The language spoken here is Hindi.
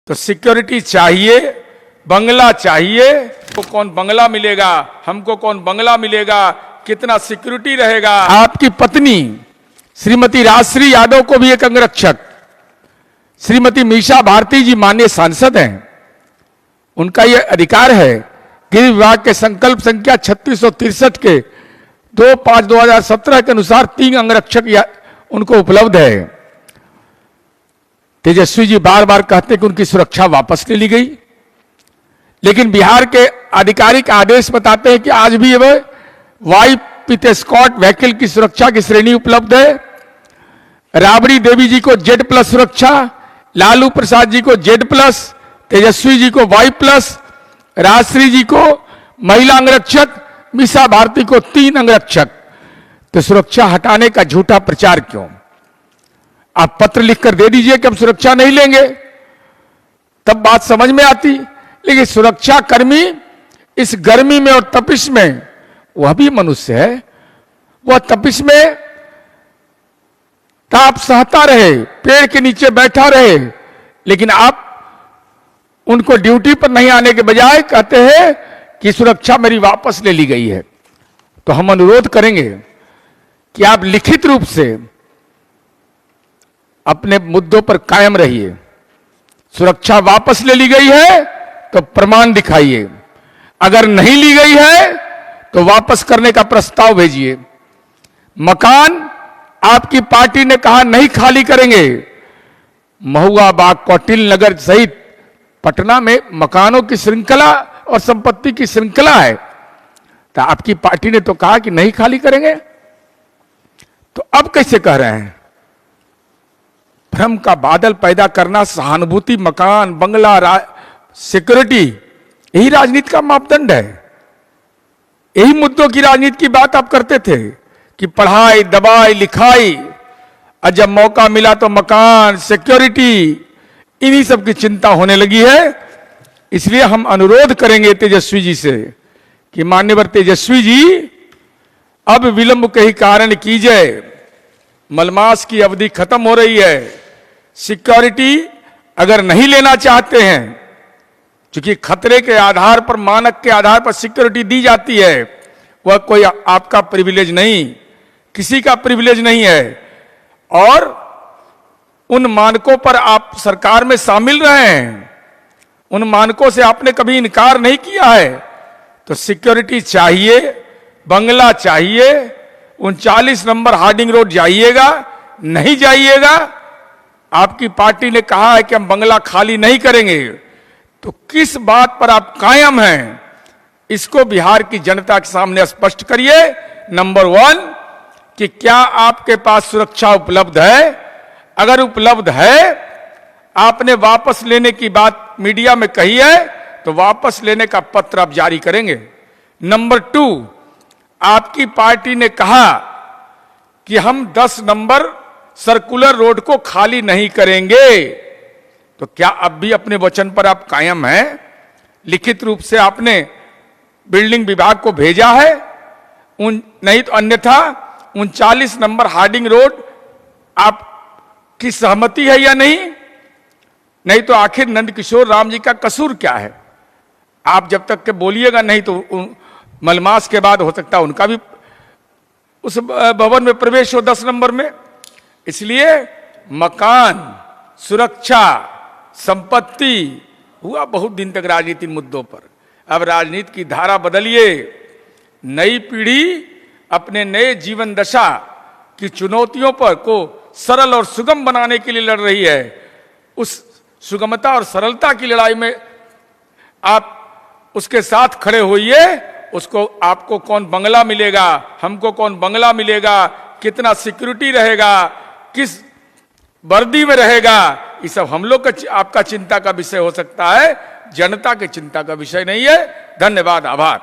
तो सिक्योरिटी चाहिए, बंगला चाहिए, तो कौन बंगला मिलेगा, हमको कौन बंगला मिलेगा, कितना सिक्योरिटी रहेगा। आपकी पत्नी श्रीमती राजश्री यादव को भी एक अंगरक्षक, श्रीमती मीसा भारती जी माननीय सांसद हैं, उनका यह अधिकार है। गृह विभाग के संकल्प संख्या 3663 के 2/5/2017 के अनुसार 3 अंगरक्षक उनको उपलब्ध है। तेजस्वी जी बार बार कहते कि उनकी सुरक्षा वापस ले ली गई, लेकिन बिहार के आधिकारिक आदेश बताते हैं कि आज भी वह वाई विथ एस्कॉर्ट व्हीकल की सुरक्षा की श्रेणी उपलब्ध है। राबड़ी देवी जी को Z+ सुरक्षा, लालू प्रसाद जी को Z+, तेजस्वी जी को Y+, राजश्री जी को महिला अंगरक्षक, मीसा भारती को 3 अंगरक्षक। तो सुरक्षा हटाने का झूठा प्रचार क्यों? आप पत्र लिखकर दे दीजिए कि हम सुरक्षा नहीं लेंगे, तब बात समझ में आती। लेकिन सुरक्षा कर्मी इस गर्मी में और तपिश में, वह भी मनुष्य है, वह तपिश में ताप सहता रहे, पेड़ के नीचे बैठा रहे, लेकिन आप उनको ड्यूटी पर नहीं आने के बजाय कहते हैं कि सुरक्षा मेरी वापस ले ली गई है। तो हम अनुरोध करेंगे कि आप लिखित रूप से अपने मुद्दों पर कायम रहिए। सुरक्षा वापस ले ली गई है तो प्रमाण दिखाइए, अगर नहीं ली गई है तो वापस करने का प्रस्ताव भेजिए। मकान आपकी पार्टी ने कहा नहीं खाली करेंगे। महुआ बाग, कौटिल्य नगर सहित पटना में मकानों की श्रृंखला और संपत्ति की श्रृंखला है, तो आपकी पार्टी ने तो कहा कि नहीं खाली करेंगे, तो अब कैसे कह रहे हैं? भ्रम का बादल पैदा करना, सहानुभूति, मकान, बंगला, सिक्योरिटी, यही राजनीति का मापदंड है। यही मुद्दों की राजनीति की बात आप करते थे कि पढ़ाई, दवाई, लिखाई, और जब मौका मिला तो मकान, सिक्योरिटी, इन्हीं सब की चिंता होने लगी है। इसलिए हम अनुरोध करेंगे तेजस्वी जी से कि मान्यवर तेजस्वी जी, अब विलंब के ही कारण कीजिए। मलमास की अवधि खत्म हो रही है। सिक्योरिटी अगर नहीं लेना चाहते हैं, क्योंकि खतरे के आधार पर, मानक के आधार पर सिक्योरिटी दी जाती है, वह कोई आपका प्रिविलेज नहीं, किसी का प्रिविलेज नहीं है, और उन मानकों पर आप सरकार में शामिल रहे हैं, उन मानकों से आपने कभी इनकार नहीं किया है। तो सिक्योरिटी चाहिए, बंगला चाहिए, 39 नंबर हार्डिंग रोड जाइएगा, नहीं जाइएगा। आपकी पार्टी ने कहा है कि हम बंगला खाली नहीं करेंगे, तो किस बात पर आप कायम हैं, इसको बिहार की जनता के सामने स्पष्ट करिए। नंबर 1 कि क्या आपके पास सुरक्षा उपलब्ध है? अगर उपलब्ध है, आपने वापस लेने की बात मीडिया में कही है, तो वापस लेने का पत्र आप जारी करेंगे। नंबर 2, आपकी पार्टी ने कहा कि हम 10 नंबर सर्कुलर रोड को खाली नहीं करेंगे, तो क्या अब भी अपने वचन पर आप कायम हैं? लिखित रूप से आपने बिल्डिंग विभाग को भेजा है, नहीं तो अन्यथा 39 नंबर हार्डिंग रोड आप की सहमति है या नहीं? नहीं तो आखिर नंदकिशोर राम जी का कसूर क्या है? आप जब तक के बोलिएगा नहीं तो मलमास के बाद हो सकता है उनका भी उस भवन में प्रवेश हो 10 नंबर में। इसलिए मकान, सुरक्षा, संपत्ति हुआ बहुत दिन तक राजनीति मुद्दों पर। अब राजनीति की धारा बदलिए। नई पीढ़ी अपने नए जीवन दशा की चुनौतियों पर को सरल और सुगम बनाने के लिए लड़ रही है। उस सुगमता और सरलता की लड़ाई में आप उसके साथ खड़े होइए। उसको आपको कौन बंगला मिलेगा, हमको कौन बंगला मिलेगा, कितना सिक्योरिटी रहेगा, किस वर्दी में रहेगा, ये सब हम लोग का आपका चिंता का विषय हो सकता है, जनता की चिंता का विषय नहीं है। धन्यवाद, आभार।